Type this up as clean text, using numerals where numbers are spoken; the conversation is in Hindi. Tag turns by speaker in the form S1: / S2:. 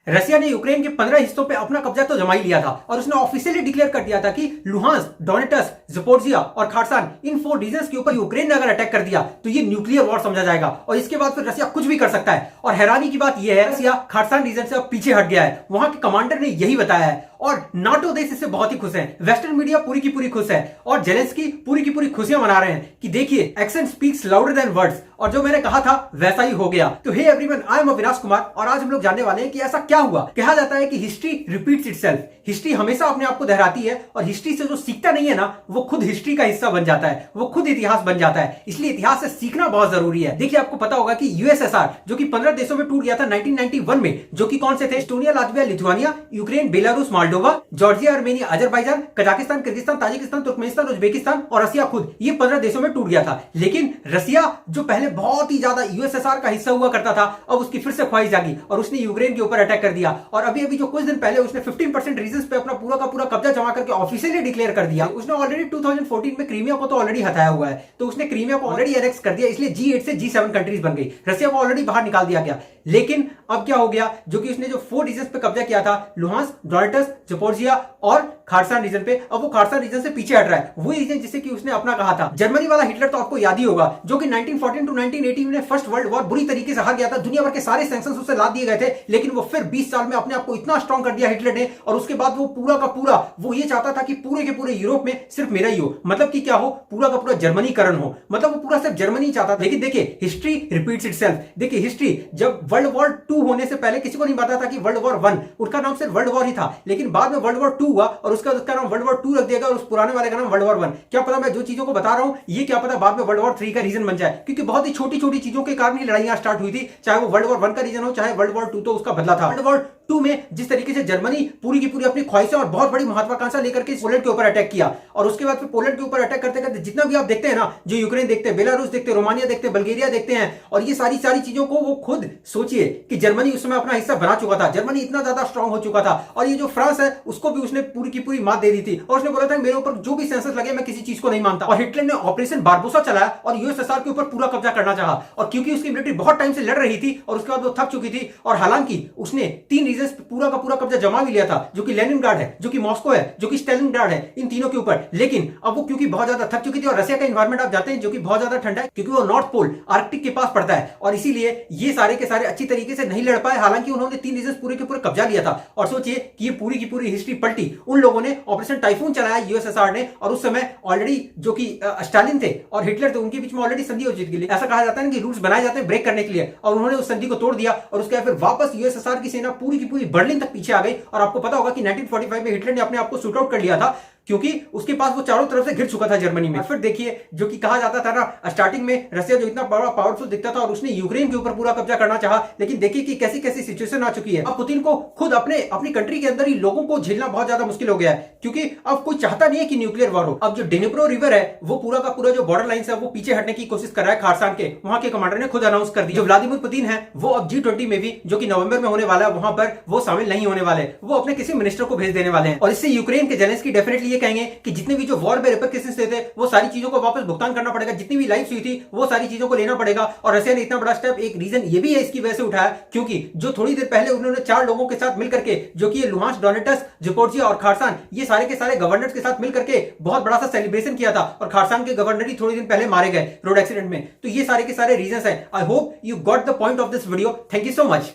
S1: रसिया ने यूक्रेन के 15 हिस्सों पे अपना कब्जा तो जमा ही लिया था और उसने ऑफिशियली डिक्लेयर कर दिया था कि लुहांस्क, डोनेटस्क, ज़पोरिजिया और खार्सन इन 4 रीजन्स के ऊपर यूक्रेन ने अगर अटैक कर दिया तो ये न्यूक्लियर वॉर समझा जाएगा और इसके बाद फिर रसिया कुछ भी कर सकता है। और हैरानी की बात यह है, रसिया खार्सन रीजन से अब पीछे हट गया है, वहां के कमांडर ने यही बताया है और नाटो देश इससे बहुत ही खुश है, वेस्टर्न मीडिया पूरी की पूरी खुश है और जेलेंस्की पूरी की पूरी खुशियां मना रहे हैं कि देखिए action speaks louder than words और जो मैंने कहा था वैसा ही हो गया। तो hey everyone, I am Avinash Kumar और आज हम लोग जानने वाले हैं कि ऐसा क्या हुआ। कहा जाता है कि हिस्ट्री रिपीट्स इटसेल्फ, हिस्ट्री हमेशा अपने आप को दोहराती है और हिस्ट्री से जो सीखता नहीं है ना वो खुद हिस्ट्री का हिस्सा बन जाता है, वो खुद इतिहास बन जाता है। इसलिए इतिहास से सीखना बहुत जरूरी है। देखिए आपको पता होगा कि यूएसएसआर जो कि 15 देशों में टूट गया था 1991 में, जो कि कौन से थे? Estonia, Latvia, Lithuania, Ukraine, Belarus, Moldova, Georgia, Armenia, Azerbaijan, Kazakhstan, Kyrgyzstan, Tajikistan, Turkmenistan, Uzbekistan और रसिया खुद, ये 15 देशों में टूट गया था। लेकिन रसिया जो पहले बहुत ही ज्यादा यूएसएसआर का हिस्सा हुआ करता था, अब उसकी फिर से ख्वाहिश जागी और उसने यूक्रेन के ऊपर अटैक कर दिया। और अभी अभी जो कुछ दिन पहले उसने 15% रीजन्स पे अपना पूरा का पूरा कब्जा जमा करके ऑफिशियली डिक्लेयर कर दिया। उसने ऑलरेडी 2014 में क्रीमिया को तो ऑलरेडी हटाया हुआ है, तो उसने क्रीमिया को ऑलरेडी एनेक्स कर दिया, इसलिए G8 से G7 कंट्रीज बन गई। रसिया को ऑलरेडी बाहर निकाल दिया गया। लेकिन अब क्या हो गया, जो कि उसने जो 4 रीजन्स पे कब्जा किया था, लुहांस्क, डोनेटस्क, ज़पोरिजिया और खार्सन रीजन पे, अब वो खार्सन रीजन से पीछे हट रहा है। वही रीजन जिसे कि उसने अपना कहा था। जर्मनी वाला हिटलर तो आपको याद ही होगा, जो कि 1914 टू 1918 में फर्स्ट वर्ल्ड वॉर बुरी तरीके से हार गया था। दुनिया भर के सारे सैंक्शंस उससे लाद दिए गए थे, लेकिन वो फिर 20 साल में अपने आप को इतना स्ट्रॉन्ग कर दिया हिटलर ने। और उसके बाद वो पूरा का पूरा वो ये चाहता था कि पूरे के पूरे यूरोप में सिर्फ मेरा ही हो, मतलब कि क्या हो, पूरा का पूरा जर्मनीकरण हो, मतलब वो पूरा सिर्फ जर्मनी चाहता था। लेकिन देखिए हिस्ट्री रिपीट्स इटसेल्फ। देखिए हिस्ट्री, जब वर्ल्ड वॉर 2 होने से पहले किसी को नहीं पता था कि वर्ल्ड वॉर 1, उसका नाम सिर्फ वर्ल्ड वॉर ही था। लेकिन बाद में वर्ल्ड वॉर 2 हुआ और उसका नाम वर्ल्ड वॉर 2 रख दिया गया और उस पुराने वाले का नाम वर्ल्ड वॉर 1। क्या पता मैं जो चीजों को बता रहा हूं ये क्या पता बाद में वर्ल्ड वॉर 3 का रीजन बन जाए, क्योंकि बहुत ही छोटी छोटी चीजों के कारण ही लड़ाइयां स्टार्ट हुई थी। चाहे वो वर्ल्ड वॉर 1 का रीजन हो, चाहे वर्ल्ड वॉर 2 तो उसका बदला था। वर्ल्ड वॉर 2 में जिस तरीके से जर्मनी पूरी की पूरी अपनी ख्वाहिशें और बहुत बड़ी महत्वाकांक्षा लेकर के पोलैंड के ऊपर अटैक किया और उसके बाद फिर पोलैंड के ऊपर अटैक करते करते जितना भी आप देखते हैं ना, जो यूक्रेन देखते हैं, बेलारूस देखते हैं, रोमानिया देखते हैं, बल्गेरिया देखते हैं, और ये सारी चीजों को वो खुद सोचिए कि जर्मनी उस समय अपना हिस्सा बना चुका था। जर्मनी इतना ज्यादा स्ट्रांग हो चुका था और ये जो फ्रांस है उसको भी उसने पूरी की पूरी मात दे दी थी और उसने बोला था मेरे ऊपर जो भी सेंसस लगे मैं किसी चीज को नहीं मानता। और हिटलर ने ऑपरेशन बारबोसा चलाया और यूएसएसआर के ऊपर पूरा कब्जा करना चाहा। और क्योंकि उसकी मिलिट्री बहुत टाइम से लड़ रही थी और उसके बाद वो थक चुकी थी, और हालांकि उसने 3 रीजन्स पूरा का पूरा कब्जा जमा भी लिया था, जो कि लेनिनग्राड है, जो कि मॉस्को है, जो कि स्टालिनग्राड है, इन तीनों के ऊपर। लेकिन अब वो क्योंकि बहुत ज्यादा थक चुकी थी और रसिया का एनवायरमेंट आप जानते हैं जो कि बहुत ज्यादा ठंडा है, क्योंकि वो नॉर्थ पोल आर्कटिक के पास पड़ता है, और इसीलिए ये सारे के सारे अच्छी तरीके से नहीं लड़ पाए। हालांकि उन्होंने 3 रीजन्स पूरे के पूरे कब्जा लिया था। और सोचिए कि ये पूरी की पूरी हिस्ट्री पलटी। उन लोगों ने ऑपरेशन टाइफून चलाया यूएसएसआर ने, और उस समय ऑलरेडी जो कि स्टालिन थे और हिटलर थे उनके बीच में ऑलरेडी संधि हो चुकी थी। ऐसा कहा जाता है कि रूल्स बनाए जाते हैं ब्रेक करने के लिए, और उन्होंने उस संधि को तोड़ दिया और उसके बाद फिर वापस यूएसएसआर की सेना पूरी की पूरी बर्लिन तक पीछे आ गई। और आपको पता होगा कि 1945 में हिटलर ने अपने आप को शूट आउट कर लिया था, क्योंकि उसके पास वो चारों तरफ से घिर चुका था जर्मनी में। फिर देखिए जो कि कहा जाता था ना, स्टार्टिंग में रसिया जो इतना बड़ा पावरफुल दिखता था और उसने यूक्रेन के ऊपर पूरा कब्जा करना चाहा, लेकिन देखिए कि कैसी कैसी सिचुएशन आ चुकी है। अब पुतिन को खुद अपनी कंट्री के अंदर ही लोगों को झेलना बहुत ज्यादा मुश्किल हो गया है, क्योंकि अब कोई चाहता नहीं है कि न्यूक्लियर वॉर हो। अब जो डेनिप्रो रिवर है वो पूरा का पूरा जो बॉर्डर लाइन है वो पीछे हटने की कोशिश कर रहा है खार्सन के, वहां के कमांडर ने खुद अनाउंस कर दिया। जो व्लादिमीर पुतिन है वो अब G20 में भी, जो कि नवंबर में होने वाला है, वहां पर वो शामिल नहीं होने वाले, वो अपने किसी मिनिस्टर को भेज देने वाले हैं। और इससे यूक्रेन के जेलेंस्की डेफिनेटली ये कहेंगे कि जितने भी जो वॉर में रिपरकशंस थे वो सारी चीजों को वापस भुगतान करना पड़ेगा, जितनी भी लाइफ हुई थी वो सारी चीजों को लेना पड़ेगा। और रसिया ने इतना बड़ा स्टेप, एक रीजन ये भी है इसकी वजह से उठाया, क्योंकि जो थोड़ी देर पहले उन्होंने 4 लोगों के साथ मिलकर के, जो कि लुहांस्क, डोनेटस्क, ज़पोरिजिया और खार्सन, ये सारे के सारे गवर्नर्स के साथ मिलकर के बहुत बड़ा सा सेलिब्रेशन किया था, और खार्सन के गवर्नर ही थोड़े दिन पहले मारे गए रोड एक्सीडेंट में। तो ये सारे के सारे रीजंस हैं। I hope you got the point of this video. Thank you so much.